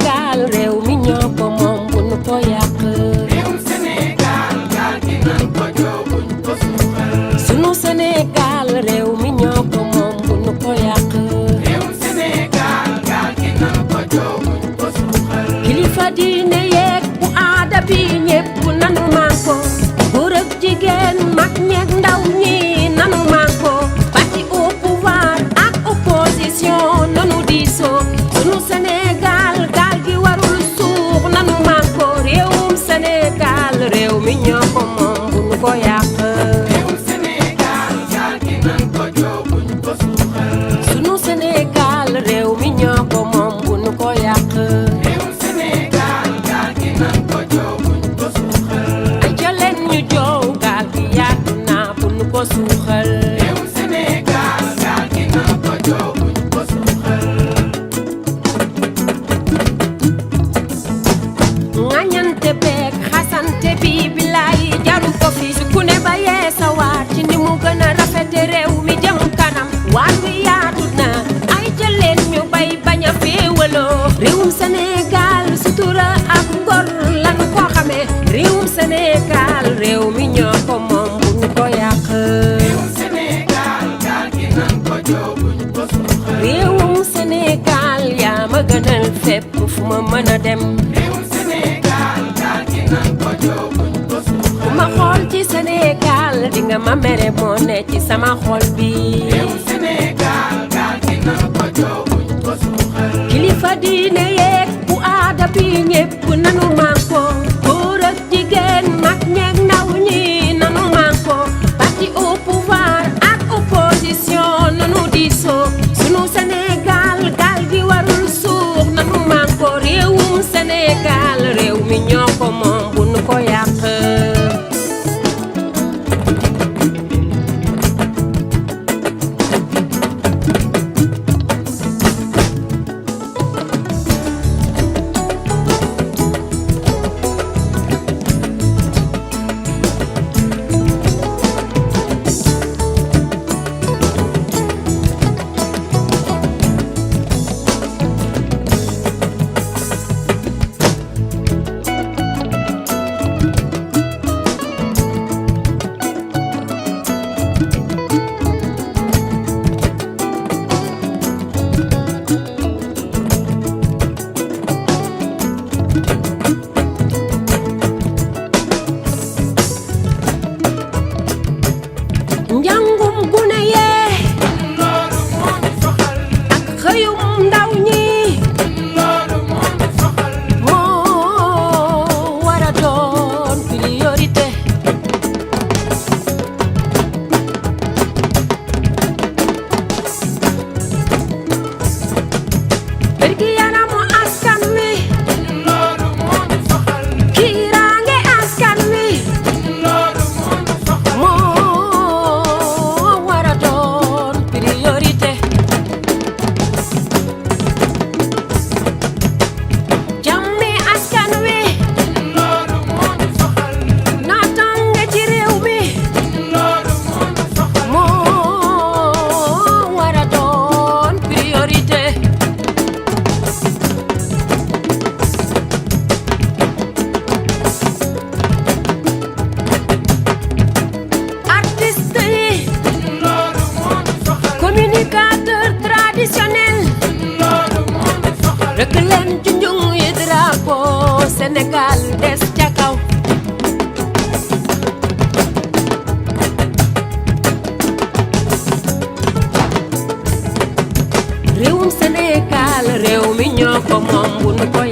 Sénégal réew mi ñoo ko moom bu nu ko yàq. réewum Sénégal gaal gi nan ko joo buñ ko suuxal. sunu Sénégal réew mi ñoo ko moom bu nu ko yàq. réewum Sénégal gaal gi nan ko joo buñ ko suuxal. kilifa diine yeeg bu aada bi ñépp nanu manko góor ak jigéen mag ñeeg ndaw ñi nanu manko parti au pouvoir ak opposition nanu diisoo sunu Sénégal gaal gi warul suux nanu manko réewum Sénégal réew mi ñoo ko moom bu nu ko yàq. réewum Sénégal gaal gi nan ko joo buñ ko suuxal. sunu Sénégal réew mi ñoo ko moom bu nu ko yàq. réewum Sénégal gaal gi nan ko joo buñ ko suuxal. ay jëleen ñu joow gaal gi yaatu naa bu nu ko suuxal. réewum Sénégal gaal gi nan ko joo buñ ko suuxal. ŋañante beeg xasante bi bilaay jaru ko fi su ku ne ba yee sa waat ci ni mu gën a rafete réew mi jëm kanam waat wi yaatu na ay jëleen ñu bay bañ a féewaloo réewum Sénégal sutura ak ngor lanu ko xamee réewum Sénégal réew mi ñoo ko moom bu ñu ko yàq. réewum Sénégal gaal gi nan ko joo buñ ko suuxal. réewum Sénégal yaa ma gënal fépp fu ma mën a dem. réewum Sénégal gaal gi nan ko joo buñ ko suuxal. ku ma xool ci Sénégal di nga ma mere moo ne ci sama xol bi. réewum Sénégal gaal gi nan ko joo buñ ko suuxal. kilifa diine yeeg bu aada bi ñépp nanu manko góor ak jigéen mag ñeeg ndaw ñi nanu manko parti au pouvoir ak opposition nanu diisoo sunu Sénégal gaal gi warul suux nanu manko réewum Sénégal réew mi ñoo ko moom bu nu ko yàq. njàngum gune yee loolu moo ñu soxal. ak xëyum ndaw ñi loolu moo ñu soxal. moo war a doon priorité. wérgi yaramu askan wi loolu moo ñu soxal. kiiraange askan wi loolu moo ñu soxal. moo war a doon priorité. jàmmi askan wi loolu moo ñu soxal. naataange ci réew mi loolu moo ñu soxal. moo war a doon priorité. artiste yi loolu moo ñu soxal. communicateur traditionnel loolu moo ñu soxal. rek leen junjung yi drapeau Sénégal des ca kaw. réewum Sénégal réew mi ñoo ko moom bu nu ko